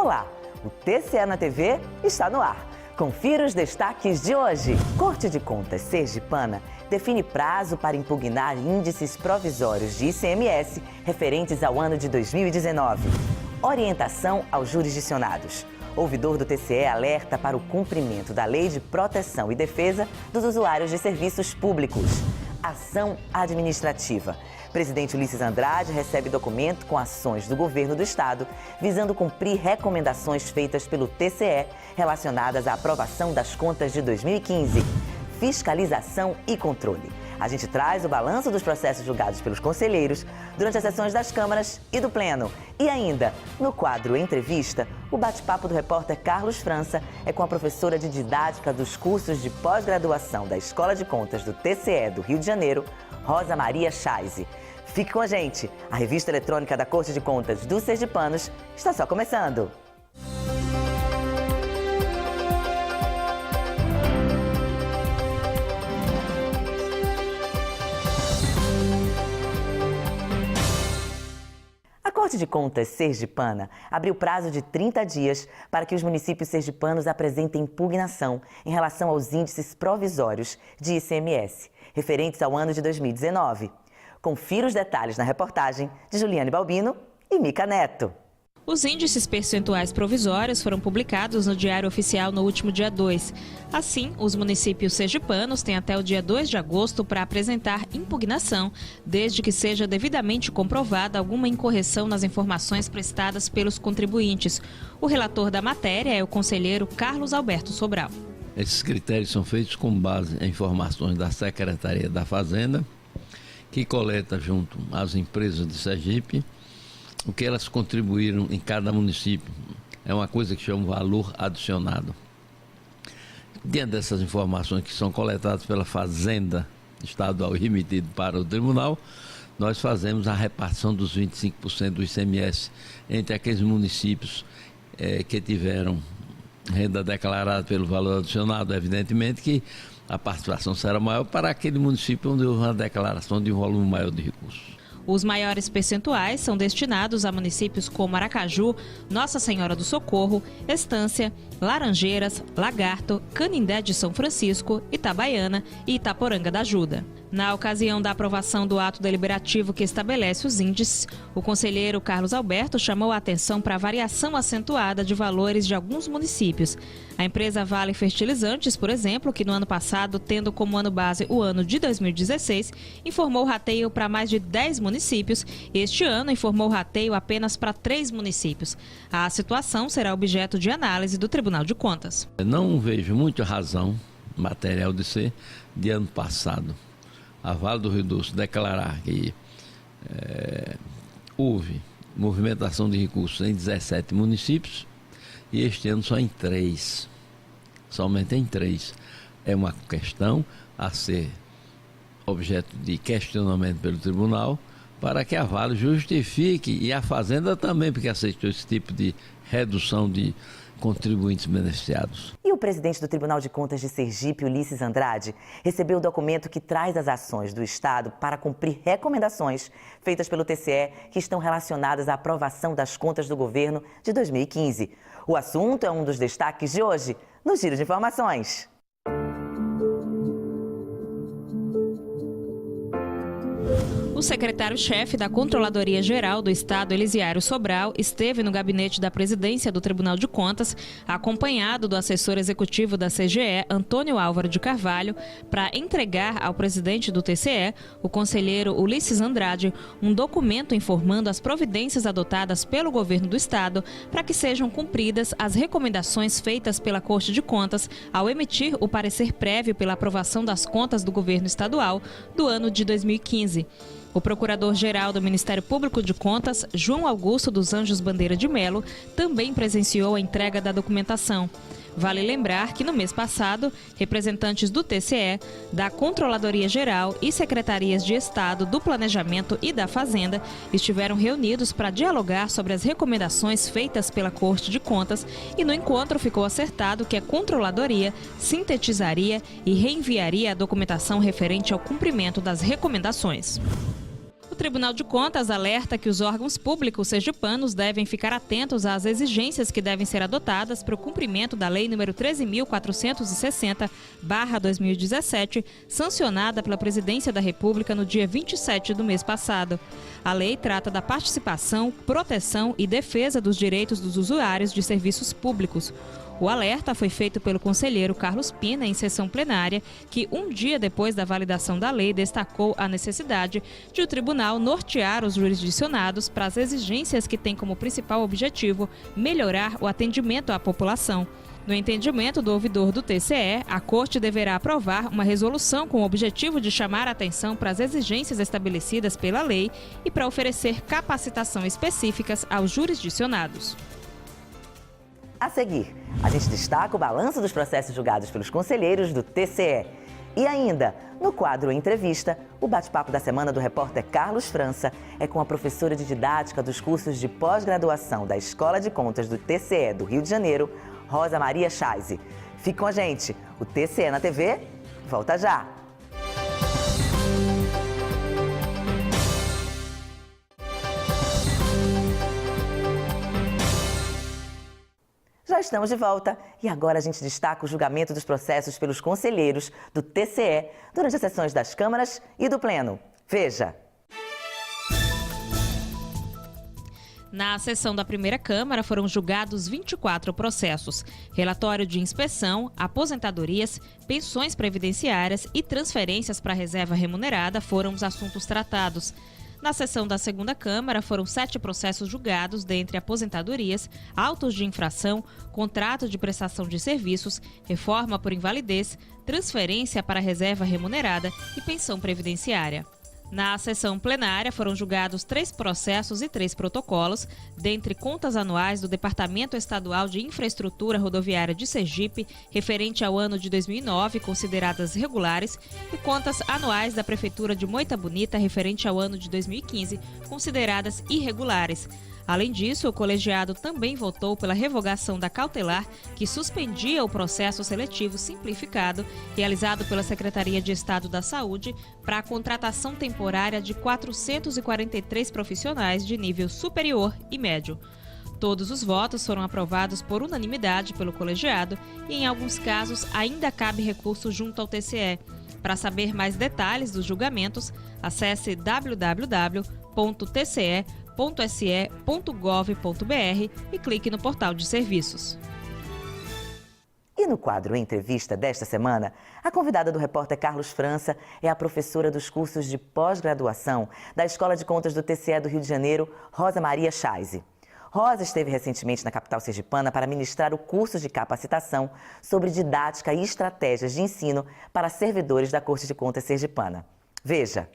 Olá, o TCE na TV está no ar. Confira os destaques de hoje. Corte de Contas sergipana define prazo para impugnar índices provisórios de ICMS referentes ao ano de 2019. Orientação aos jurisdicionados. Ouvidor do TCE alerta para o cumprimento da Lei de Proteção e Defesa dos Usuários de Serviços Públicos. Ação administrativa. Presidente Ulisses Andrade recebe documento com ações do governo do estado visando cumprir recomendações feitas pelo TCE relacionadas à aprovação das contas de 2015. Fiscalização e controle. A gente traz o balanço dos processos julgados pelos conselheiros durante as sessões das câmaras e do Pleno. E ainda, no quadro Entrevista, o bate-papo do repórter Carlos França é com a professora de didática dos cursos de pós-graduação da Escola de Contas do TCE do Rio de Janeiro, Rosa Maria Chaise. Fique com a gente, a revista eletrônica da Corte de Contas dos Sergipanos está só começando. A Corte de Contas sergipana abriu prazo de 30 dias para que os municípios sergipanos apresentem impugnação em relação aos índices provisórios de ICMS, referentes ao ano de 2019. Confira os detalhes na reportagem de Juliane Balbino e Mica Neto. Os índices percentuais provisórios foram publicados no Diário Oficial no último dia 2. Assim, os municípios sergipanos têm até o dia 2 de agosto para apresentar impugnação, desde que seja devidamente comprovada alguma incorreção nas informações prestadas pelos contribuintes. O relator da matéria é o conselheiro Carlos Alberto Sobral. Esses critérios são feitos com base em informações da Secretaria da Fazenda, que coleta junto às empresas de Sergipe o que elas contribuíram em cada município. É uma coisa que chama valor adicionado. Diante dessas informações que são coletadas pela Fazenda Estadual e remetido para o Tribunal, nós fazemos a repartição dos 25% do ICMS entre aqueles municípios que tiveram renda declarada pelo valor adicionado. Evidentemente que a participação será maior para aquele município onde houve uma declaração de um volume maior de recursos. Os maiores percentuais são destinados a municípios como Aracaju, Nossa Senhora do Socorro, Estância, Laranjeiras, Lagarto, Canindé de São Francisco, Itabaiana e Itaporanga da Ajuda. Na ocasião da aprovação do ato deliberativo que estabelece os índices, o conselheiro Carlos Alberto chamou a atenção para a variação acentuada de valores de alguns municípios. A empresa Vale Fertilizantes, por exemplo, que no ano passado, tendo como ano base o ano de 2016, informou rateio para mais de 10 municípios. Este ano informou rateio apenas para 3 municípios. A situação será objeto de análise do Tribunal de Contas. Não vejo muita razão material de ser de ano passado a Vale do Rio Doce declarar que houve movimentação de recursos em 17 municípios e este ano só em 3. Somente em 3. É uma questão a ser objeto de questionamento pelo tribunal para que a Vale justifique e a Fazenda também, porque aceitou esse tipo de redução de contribuintes beneficiados. E o presidente do Tribunal de Contas de Sergipe, Ulisses Andrade, recebeu o documento que traz as ações do Estado para cumprir recomendações feitas pelo TCE que estão relacionadas à aprovação das contas do governo de 2015. O assunto é um dos destaques de hoje no Giro de Informações. O secretário-chefe da Controladoria Geral do Estado, Elisiário Sobral, esteve no gabinete da presidência do Tribunal de Contas, acompanhado do assessor executivo da CGE, Antônio Álvaro de Carvalho, para entregar ao presidente do TCE, o conselheiro Ulisses Andrade, um documento informando as providências adotadas pelo governo do Estado para que sejam cumpridas as recomendações feitas pela Corte de Contas ao emitir o parecer prévio pela aprovação das contas do governo estadual do ano de 2015. O procurador-geral do Ministério Público de Contas, João Augusto dos Anjos Bandeira de Melo, também presenciou a entrega da documentação. Vale lembrar que no mês passado, representantes do TCE, da Controladoria Geral e secretarias de Estado, do Planejamento e da Fazenda estiveram reunidos para dialogar sobre as recomendações feitas pela Corte de Contas e no encontro ficou acertado que a Controladoria sintetizaria e reenviaria a documentação referente ao cumprimento das recomendações. Tribunal de Contas alerta que os órgãos públicos sergipanos devem ficar atentos às exigências que devem ser adotadas para o cumprimento da Lei nº 13.460/2017, sancionada pela Presidência da República no dia 27 do mês passado. A lei trata da participação, proteção e defesa dos direitos dos usuários de serviços públicos. O alerta foi feito pelo conselheiro Carlos Pina em sessão plenária, que um dia depois da validação da lei destacou a necessidade de o tribunal nortear os jurisdicionados para as exigências que têm como principal objetivo melhorar o atendimento à população. No entendimento do ouvidor do TCE, a Corte deverá aprovar uma resolução com o objetivo de chamar a atenção para as exigências estabelecidas pela lei e para oferecer capacitação específicas aos jurisdicionados. A seguir, a gente destaca o balanço dos processos julgados pelos conselheiros do TCE. E ainda, no quadro Entrevista, o bate-papo da semana do repórter Carlos França é com a professora de didática dos cursos de pós-graduação da Escola de Contas do TCE do Rio de Janeiro, Rosa Maria Chaise. Fique com a gente, o TCE na TV volta já! Já estamos de volta e agora a gente destaca o julgamento dos processos pelos conselheiros do TCE durante as sessões das câmaras e do Pleno. Veja! Na sessão da primeira Câmara foram julgados 24 processos. Relatório de inspeção, aposentadorias, pensões previdenciárias e transferências para reserva remunerada foram os assuntos tratados. Na sessão da segunda Câmara, foram 7 processos julgados, dentre aposentadorias, autos de infração, contrato de prestação de serviços, reforma por invalidez, transferência para reserva remunerada e pensão previdenciária. Na sessão plenária, foram julgados 3 processos e 3 protocolos, dentre contas anuais do Departamento Estadual de Infraestrutura Rodoviária de Sergipe, referente ao ano de 2009, consideradas regulares, e contas anuais da Prefeitura de Moita Bonita, referente ao ano de 2015, consideradas irregulares. Além disso, o colegiado também votou pela revogação da cautelar que suspendia o processo seletivo simplificado realizado pela Secretaria de Estado da Saúde para a contratação temporária de 443 profissionais de nível superior e médio. Todos os votos foram aprovados por unanimidade pelo colegiado e, em alguns casos, ainda cabe recurso junto ao TCE. Para saber mais detalhes dos julgamentos, acesse www.tce.se.gov.br e clique no portal de serviços. E no quadro Entrevista desta semana, a convidada do repórter Carlos França é a professora dos cursos de pós-graduação da Escola de Contas do TCE do Rio de Janeiro, Rosa Maria Chaise. Rosa esteve recentemente na capital sergipana para ministrar o curso de capacitação sobre didática e estratégias de ensino para servidores da Corte de Contas sergipana. Veja!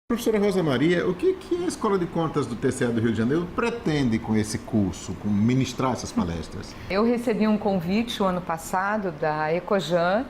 Professora Rosa Maria, o que a Escola de Contas do TCE do Rio de Janeiro pretende com esse curso, com ministrar essas palestras? Eu recebi um convite o ano passado da Ecojan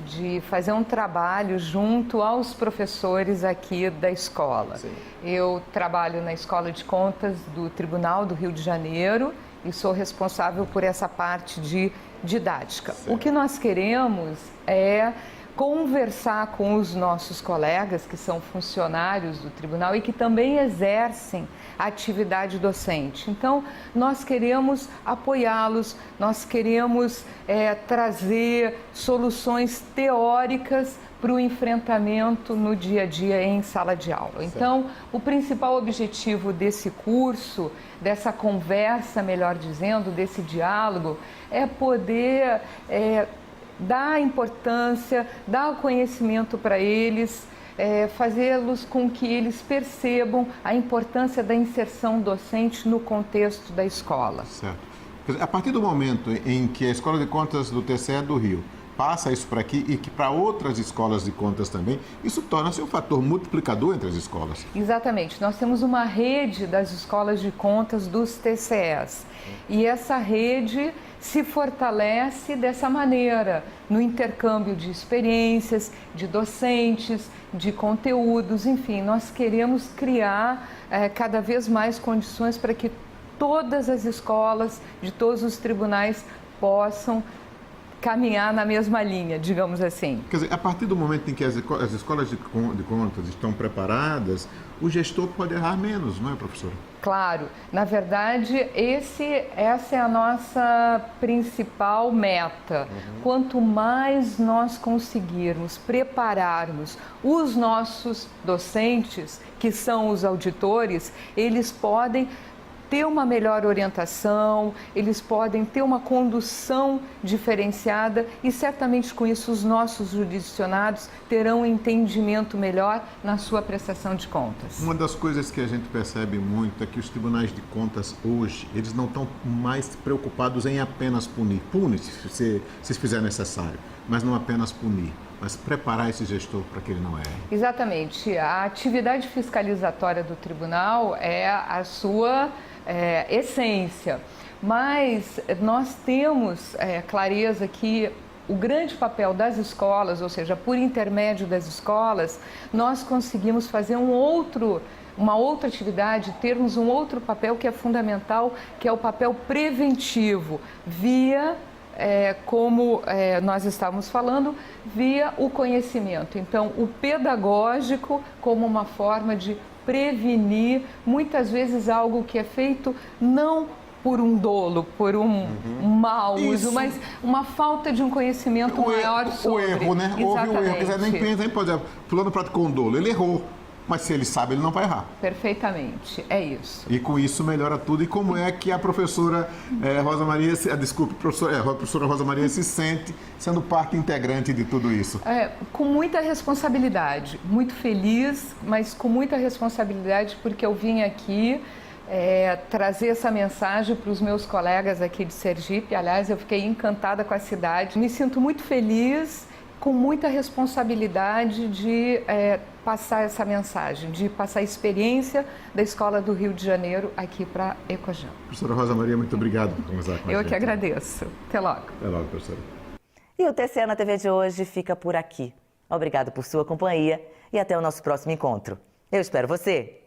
de fazer um trabalho junto aos professores aqui da escola. Sim. Eu trabalho na Escola de Contas do Tribunal do Rio de Janeiro e sou responsável por essa parte de didática. Sim. O que nós queremos é conversar com os nossos colegas que são funcionários do tribunal e que também exercem a atividade docente. Então, nós queremos apoiá-los, nós queremos trazer soluções teóricas para o enfrentamento no dia a dia em sala de aula. Então, o principal objetivo desse curso, dessa conversa, melhor dizendo, desse diálogo, é poder dar importância, dar o conhecimento para eles, fazê-los com que eles percebam a importância da inserção docente no contexto da escola. Certo. A partir do momento em que a Escola de Contas do TCE do Rio passa isso para aqui e que para outras escolas de contas também, isso torna-se um fator multiplicador entre as escolas. Exatamente. Nós temos uma rede das escolas de contas dos TCEs e essa rede se fortalece dessa maneira, no intercâmbio de experiências, de docentes, de conteúdos, enfim, nós queremos criar cada vez mais condições para que todas as escolas de todos os tribunais possam caminhar na mesma linha, digamos assim. Quer dizer, a partir do momento em que as escolas de contas estão preparadas, o gestor pode errar menos, não é, professora? Claro, na verdade, essa é a nossa principal meta. Quanto mais nós conseguirmos prepararmos os nossos docentes, que são os auditores, eles podem ter uma melhor orientação, eles podem ter uma condução diferenciada e certamente com isso os nossos jurisdicionados terão um entendimento melhor na sua prestação de contas. Uma das coisas que a gente percebe muito é que os tribunais de contas hoje, eles não estão mais preocupados em apenas punir. Pune se fizer necessário, mas não apenas punir, mas preparar esse gestor para que ele não erre. Exatamente. A atividade fiscalizatória do tribunal é a sua essência, mas nós temos clareza que o grande papel das escolas, ou seja, por intermédio das escolas, nós conseguimos fazer uma outra atividade, termos um outro papel que é fundamental, que é o papel preventivo, via como nós estávamos falando, via o conhecimento. Então, o pedagógico como uma forma de prevenir, muitas vezes algo que é feito não por um dolo, por um mau uso, mas uma falta de um conhecimento maior sobre. O erro, né? Houve um erro. Quer dizer, nem pensa, por exemplo, fulano praticou um dolo, ele errou. Mas se ele sabe, ele não vai errar. Perfeitamente, é isso. E com isso melhora tudo. E como é que a professora Rosa Maria, professora Rosa Maria se sente sendo parte integrante de tudo isso? Com muita responsabilidade, muito feliz, mas com muita responsabilidade porque eu vim aqui trazer essa mensagem para os meus colegas aqui de Sergipe. Aliás, eu fiquei encantada com a cidade. Me sinto muito feliz, com muita responsabilidade de passar essa mensagem, de passar a experiência da Escola do Rio de Janeiro aqui para a Ecojan. Professora Rosa Maria, muito obrigado por conversar com a gente. Eu que agradeço. Até logo. Até logo, professora. E o TCE na TV de hoje fica por aqui. Obrigado por sua companhia e até o nosso próximo encontro. Eu espero você!